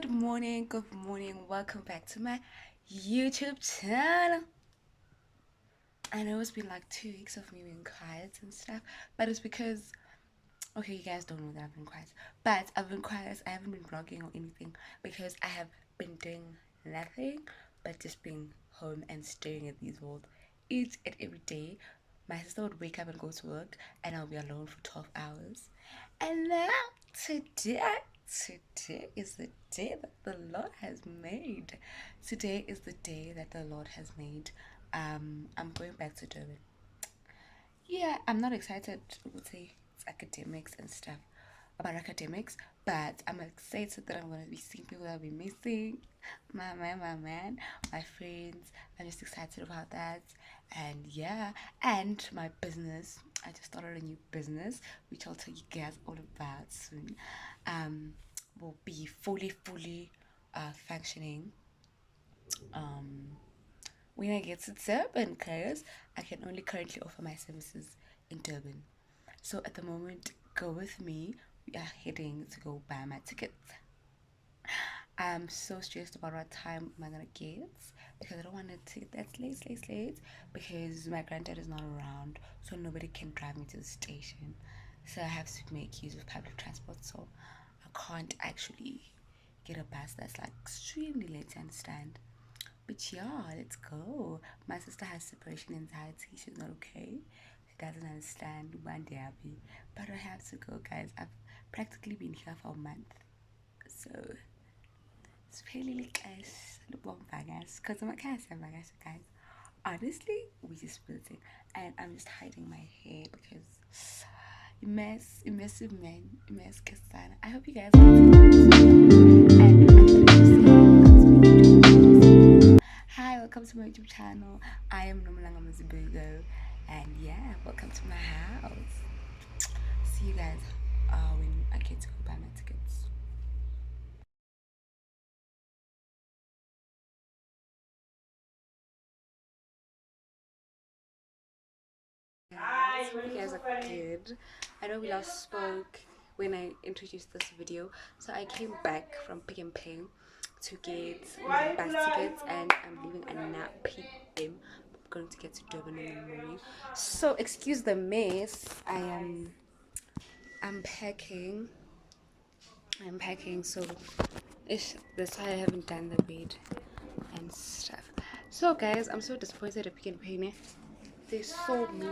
Good morning. Welcome back to my YouTube channel. I know it's been like 2 weeks of me being quiet and stuff, but it's because, okay, you guys don't know that I've been quiet, but I've been quiet. I haven't been vlogging or anything because I have been doing nothing but just being home and staring at these walls each and every day. My sister would wake up and go to work, and I'll be alone for 12 hours. And now, today, today is the day that the Lord has made. Today is the day that the Lord has made. I'm going back to Durban. Yeah, I'm not excited. I would say it's academics and stuff about academics, but I'm excited that I'm gonna be seeing people that I'll be missing. My man, my friends. I'm just excited about that, and yeah, and my business. I just started a new business, which I'll tell you guys all about soon. Um, will be fully functioning. Um, when I get to Durban, because I can only currently offer my services in Durban. So at the moment, go with me. We are heading to go buy my tickets. I'm so stressed about what time am I gonna get because I don't want to take that late because my granddad is not around, so nobody can drive me to the station. So I have to make use of public transport. So I can't actually get a bus that's like extremely late. To understand? But yeah, let's go. My sister has separation anxiety. She's not okay. She doesn't understand one day I'll be. But I have to go, guys. I've practically been here for a month. So it's really like us. Because I'm a guys. Honestly, we just visiting. And I'm just hiding my hair because immersive man, immersive Kasana. I hope you guys Hi, welcome to my YouTube channel. I am Nomulanga Mazibugo, and yeah, welcome to my house. See you guys when I get to go buy my tickets. Hope you guys are good. I know we last spoke when I introduced this video, so I came back from Pick and Pay to get my bus tickets, and I'm leaving at 9 p.m. I'm going to get to Durban in the morning. So excuse the mess. I'm packing. I'm packing, so that's why I haven't done the bed and stuff. So guys, I'm so disappointed at Pick and Pay. They sold me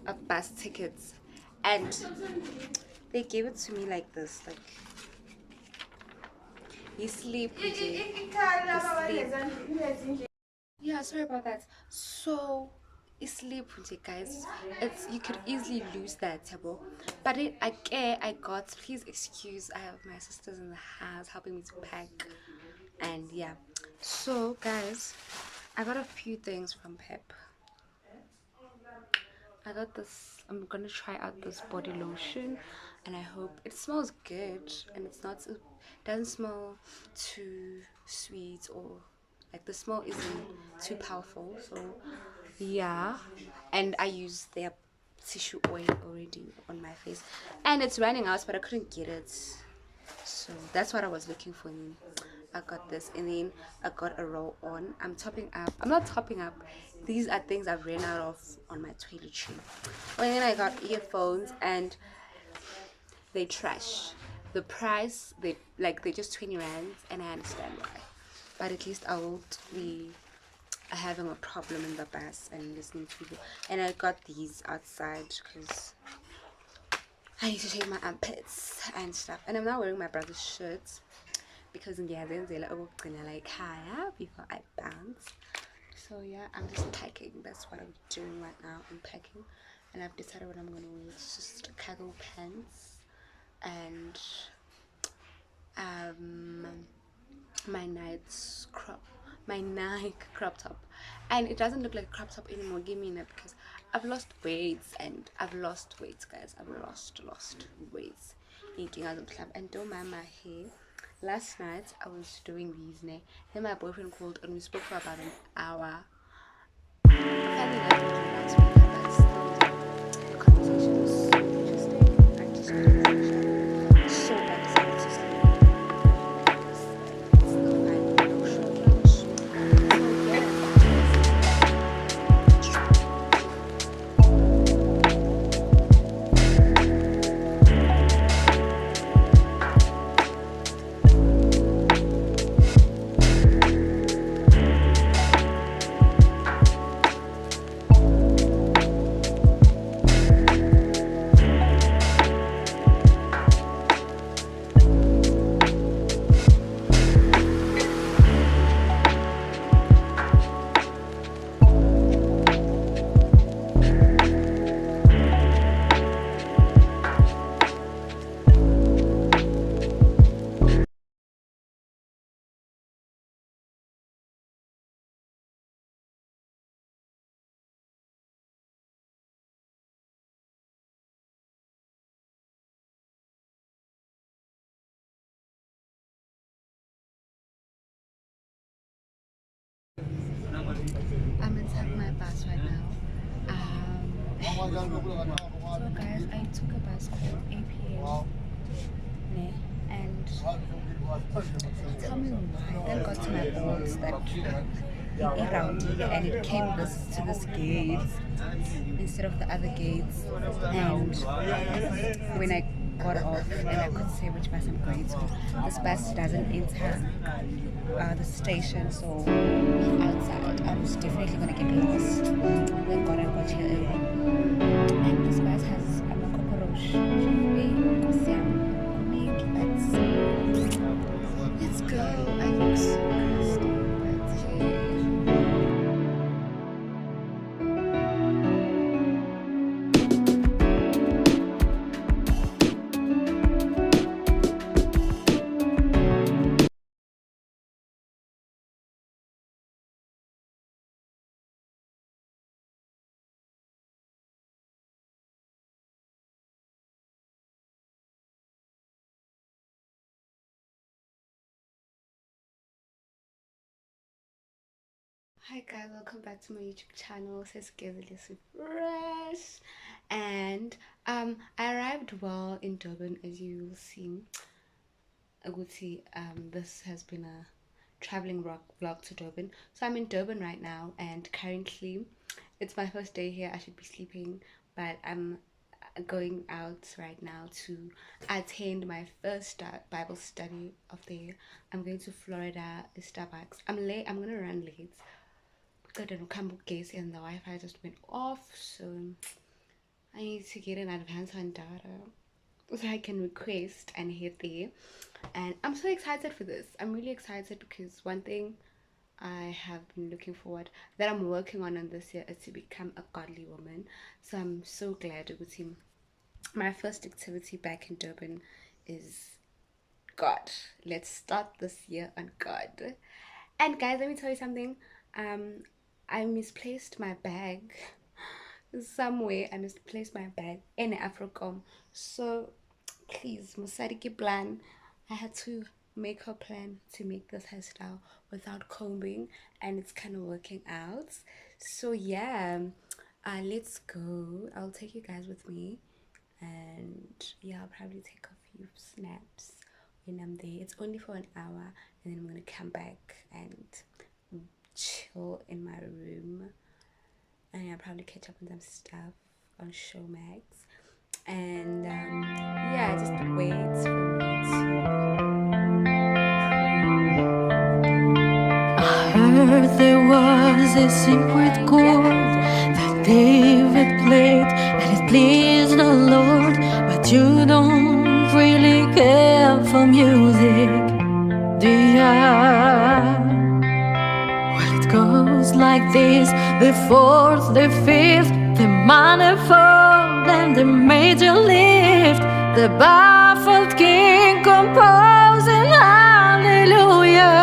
a bus tickets, and they gave it to me like this, like you sleep, yeah, sorry about that. So sleep, guys. It's you could easily lose that table, but I got. Please excuse. I have my sisters in the house helping me to pack, and yeah. So guys, I got a few things from Pep. I got this. I'm gonna try out this body lotion, and I hope it smells good and it's not. It doesn't smell too sweet, or like the smell isn't too powerful. So yeah, and I use their tissue oil already on my face, and it's running out, but I couldn't get it. So that's what I was looking for. I got this, and then I got a roll on. I'm topping up. I'm not topping up. These are things I've ran out of on my toiletry. And then I got earphones, and they trash. The price, they just 20 rands, and I understand why. But at least I won't be having a problem in the bus and listening to people. And I got these outside because I need to shave my armpits and stuff. And I'm now wearing my brother's shirt because ngiyazenzela ukugcina like higher before I bounce. So yeah, I'm just packing. That's what I'm doing right now. I'm packing, and I've decided what I'm gonna wear. It's just cargo pants and um my my Nike crop top, and it doesn't look like a crop top anymore. Give me that because I've lost weight, guys. I've lost weight. Eating out of club, and don't mind my hair. Last night I was doing these, then my boyfriend called and we spoke for about an hour. Finding out what we like, but still the conversation was so interesting. I just couldn't finish it. So I decided to sleep. inside my bus right now. So guys, I took a bus called APM, ne, and tell me why. Then got to my boards that around and it came to this gate instead of the other gates. And when I got off and I could say which bus I'm going to, this bus doesn't enter the station, so outside I was definitely gonna get lost. Thank God I got here early. And this bus has a cockroach. Let's go. I look so crusty, but hey. Hi guys, welcome back to my YouTube channel. Says fresh, and I arrived well in Durban, as you will see. Aguti, this has been a traveling vlog to Durban. So I'm in Durban right now, and currently it's my first day here. I should be sleeping, but I'm going out right now to attend my first Bible study of the year. I'm going to Florida Starbucks. I'm late. I'm gonna run late. I don't come case and the Wi-Fi just went off, so I need to get an advance on data so I can request and head there. And I'm so excited for this. I'm really excited because one thing I have been looking forward that I'm working on this year is to become a godly woman. So I'm so glad it was him. My first activity back in Durban is God. Let's start this year on God. And guys, let me tell you something. I misplaced my bag somewhere. I misplaced my bag in Africom. So please, Musariki plan. I had to make her plan to make this hairstyle without combing, and it's kind of working out. So yeah, let's go. I'll take you guys with me, and yeah, I'll probably take a few snaps when I'm there. It's only for an hour, and then I'm gonna come back and chill in my room, and I'll probably catch up on some stuff on Showmax, and yeah, just wait for me to. I heard there was a secret chord that David played and it pleased the Lord, but you don't really care for music, do ya? Goes like this: the fourth, the fifth, the manifold, and the major lift. The baffled king composing hallelujah.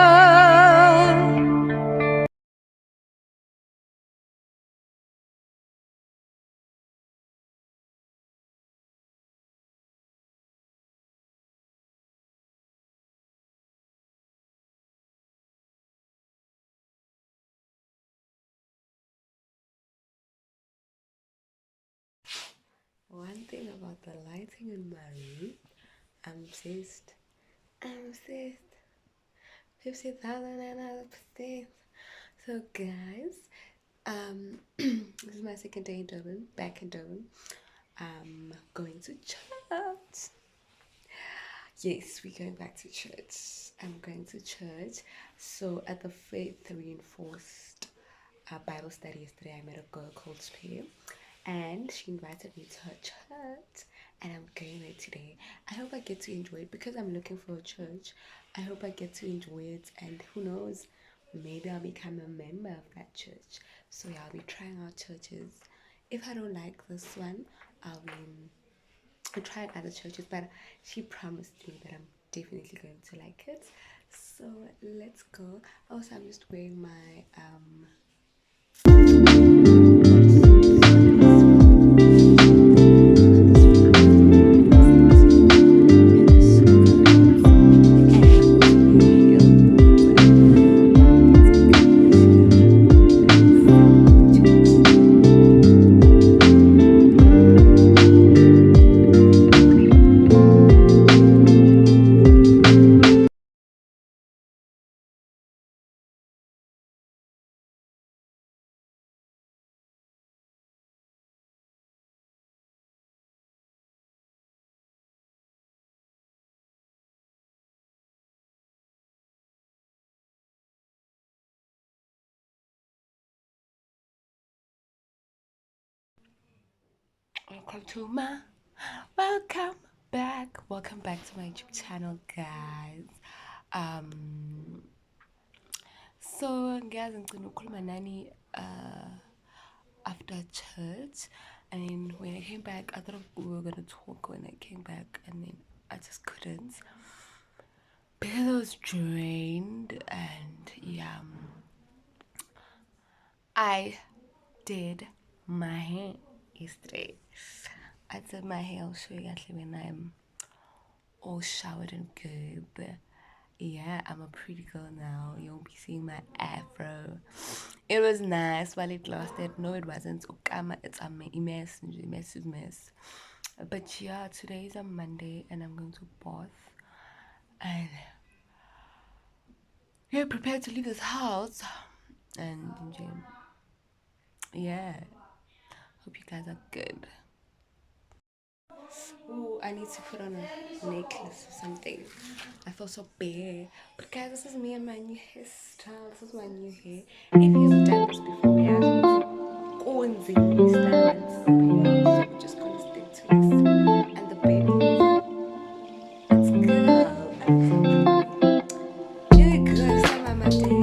One thing about the lighting in my room, I'm obsessed. I'm obsessed. 50,000%. So guys, this is my second day in Durban, back in Durban. I'm going to church. Yes, we're going back to church. I'm going to church. So at the Faith Reinforced Bible study yesterday, I met a girl called Spare, and she invited me to her church, and I'm going there today. I hope I get to enjoy it because I'm looking for a church. I hope I get to enjoy it, and who knows, maybe I'll become a member of that church. So yeah, I'll be trying out churches. If I don't like this one, I'll try other churches, but she promised me that I'm definitely going to like it. So let's go. Also, I'm just wearing my Welcome to my welcome back to my YouTube channel, guys. Um so guys, I'm gonna call my nanny after church, and when I came back I thought we were gonna talk when I came back, and then I just couldn't because I was drained. And yeah, I did my hair yesterday. I did my hair. I'll show you actually when I'm all showered and good. But yeah, I'm a pretty girl now. You'll be seeing my afro. It was nice while it lasted. No, it wasn't. Okama, it's a mess. Mess is mess. But yeah, today is a Monday and I'm going to bath. And yeah, prepared to leave this house. And yeah, hope you guys are good. Oh, I need to put on a necklace or something. I feel so bare. But guys, this is me and my new hairstyle. This is my new hair. If you've done this before, yeah, Konzi style, so we're just gonna stick to this. And the baby, it's good. I'm so pretty. Yeah, good. It's like my day.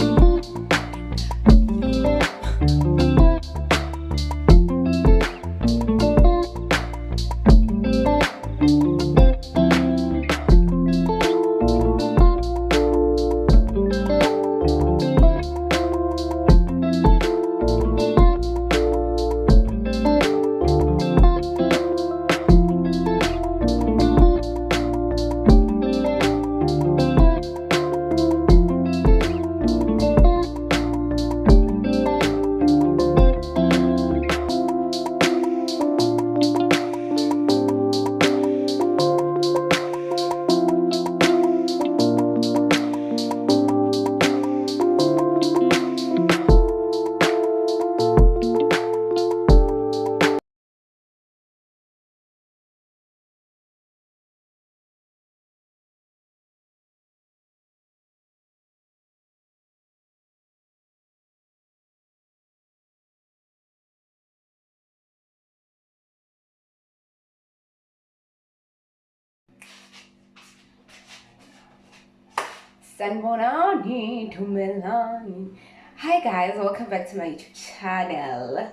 Sanbonani to Milani. Hi guys, welcome back to my YouTube channel.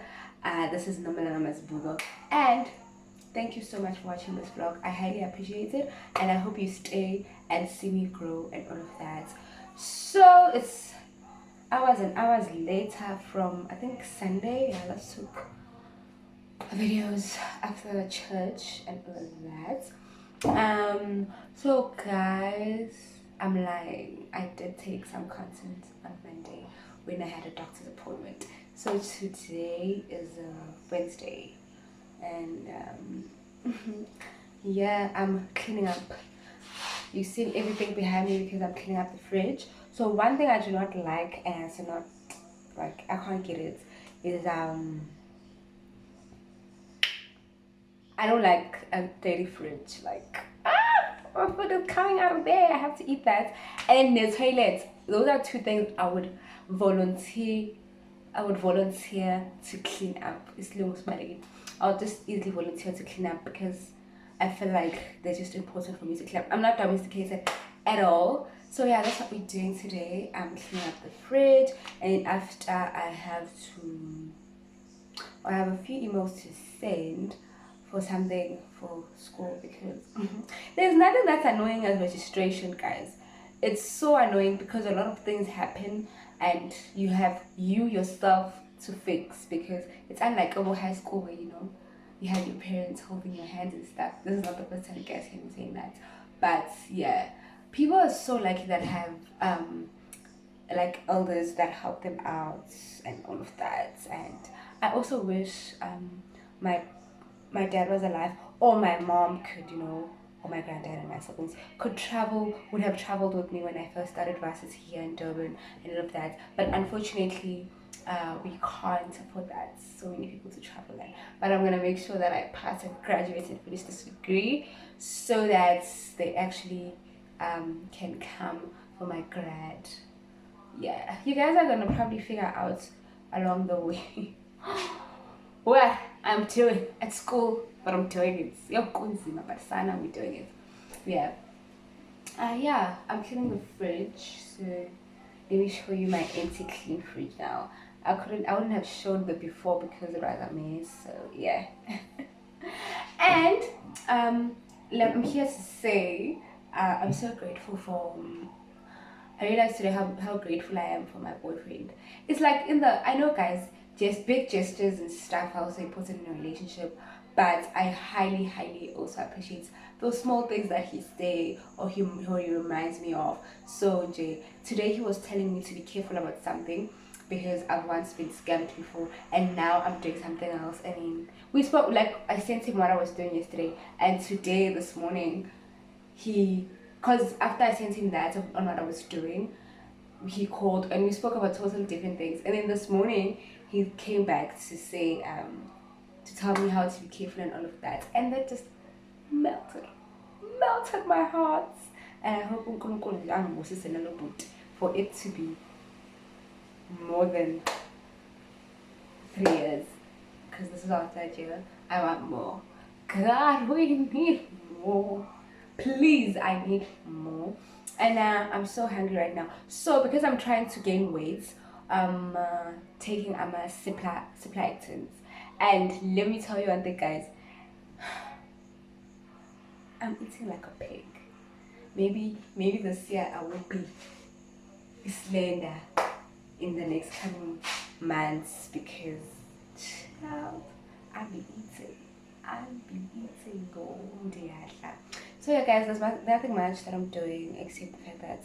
This is Nomelama's Bugo, and thank you so much for watching this vlog. I highly appreciate it, and I hope you stay and see me grow and all of that. So it's hours and hours later from, I think, Sunday. Yeah, let's took videos after the church and all of that. So guys, I'm lying. I did take some content on Monday when I had a doctor's appointment. So today is Wednesday, and yeah, I'm cleaning up. You've seen everything behind me because I'm cleaning up the fridge. So one thing I do not like, and it's not like I can't get it, is I don't like a dirty fridge. Like, my food is coming out of there. I have to eat that. And the toilet. Those are two things I would volunteer. I would volunteer to clean up. It's almost my I'll just easily volunteer to clean up because I feel like they're just important for me to clean up. I'm not domesticated at all. So yeah, that's what we're doing today. I'm cleaning up the fridge, and after I have a few emails to send for something for school because there's nothing that's annoying as registration, guys. It's so annoying because a lot of things happen and you have you yourself to fix, because it's unlike over high school where you have your parents holding your hands and stuff. This is not the first time you guys hear me saying that, but yeah, people are so lucky that have like elders that help them out and all of that. And I also wish my my dad was alive, or my mom could, or my granddad and my siblings could would have traveled with me when I first started varsity here in Durban and all of that. But unfortunately, we can't afford that. So many people to travel in. But I'm gonna make sure that I pass and graduate and finish this degree so that they actually can come for my grad. Yeah, you guys are gonna probably figure out along the way what I'm doing at school. but I'm doing it. But Sana, we're doing it. Yeah. Yeah, I'm cleaning the fridge. So let me show you my empty clean fridge now. I wouldn't have shown the before because it was a mess. So yeah. And I'm here to say I'm so grateful for. I realized today how grateful I am for my boyfriend. It's like I know guys, just big gestures and stuff are also important in a relationship, but I highly also appreciate those small things that he say or he reminds me of. So Jay, today he was telling me to be careful about something because I've once been scammed before and now I'm doing something else. I mean, we spoke, like I sent him what I was doing yesterday, and today this morning because after I sent him that on what I was doing, he called and we spoke about totally different things. And then this morning, he came back to say, to tell me how to be careful and all of that. And that just melted my heart. And I hope for it to be more than 3 years. Because this is our 3rd year. I want more. God, we need more. Please, I need more. And I'm so hungry right now. So because I'm trying to gain weight, I'm taking a supplicants. And let me tell you one thing, guys. I'm eating like a pig. Maybe this year I will be slender in the next coming months because child, I'll be eating gold. So yeah guys, there's nothing much that I'm doing except the fact that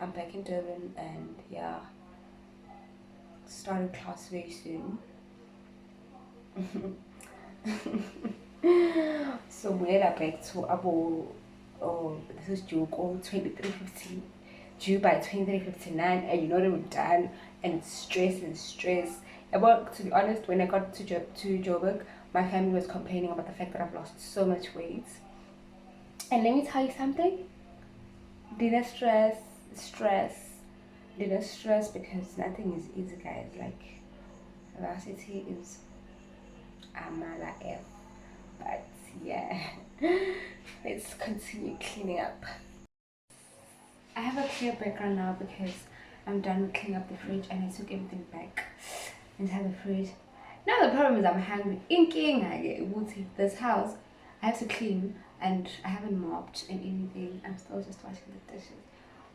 I'm back in Durban and yeah, starting class very soon. So we're back to this is due 23:15, due by 23:59, and you know that we're done and it's stress. But to be honest, when I got to Joburg, my family was complaining about the fact that I've lost so much weight. And let me tell you something, didn't stress because nothing is easy guys. Like varsity is Amala F. But yeah, let's continue cleaning up. I have a clear background now because I'm done with cleaning up the fridge and I took everything back inside the fridge. Now the problem is I'm hungry. This house I have to clean and I haven't mopped and anything. I'm still just washing the dishes.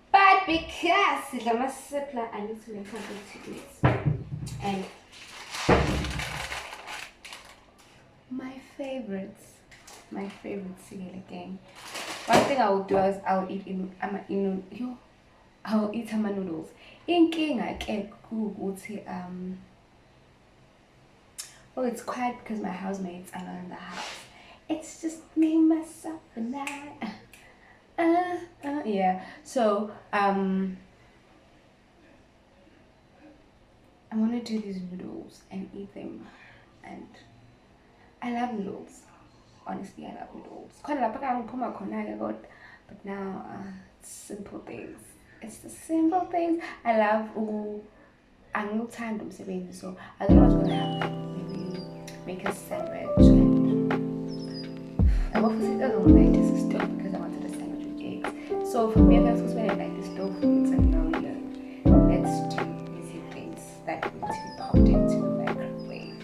But because I'm a sipler, I need to make something to eat. And my favorite cereal again. One thing I will do is I'll eat ama noodles. Inkinga ke ukuthi well, it's quiet because my housemates are not in the house. It's just me, myself, and I. Yeah. So I want to do these noodles and eat them, and I love noodles. Honestly, I love noodles. But now it's simple things. It's the simple things. I love I'm tired of saying so I thought I was gonna have maybe make a sandwich and I obviously doesn't like this stove because I wanted a sandwich with eggs. So for me, I was supposed to like this stove it's a no. Let's do easy things that need to be popped into the microwave.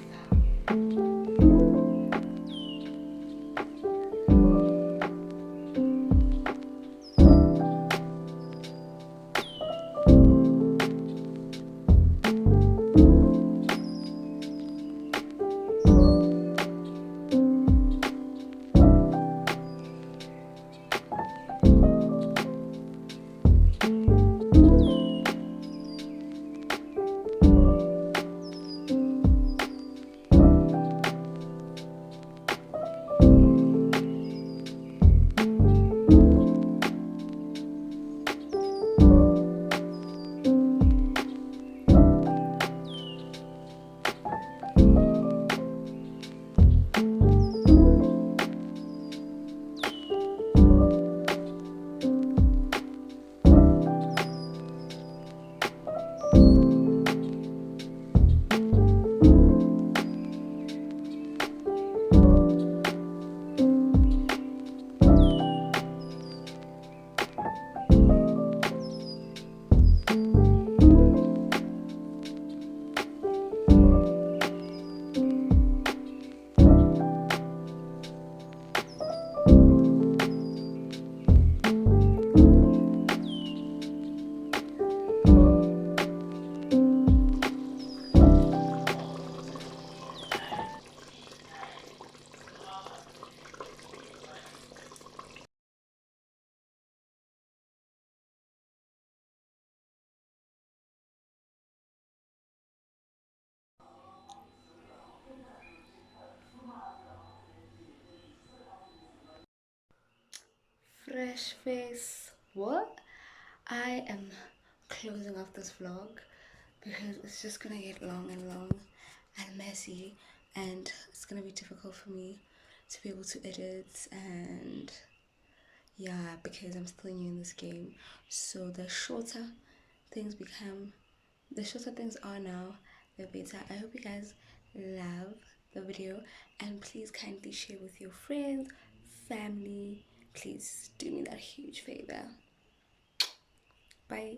fresh face. What? I am closing off this vlog because it's just gonna get long and long and messy, and it's gonna be difficult for me to be able to edit. And yeah, because I'm still new in this game, so things become the shorter things are now, the better. I hope you guys love the video, and please kindly share with your friends, family. Please do me that huge favor. Bye.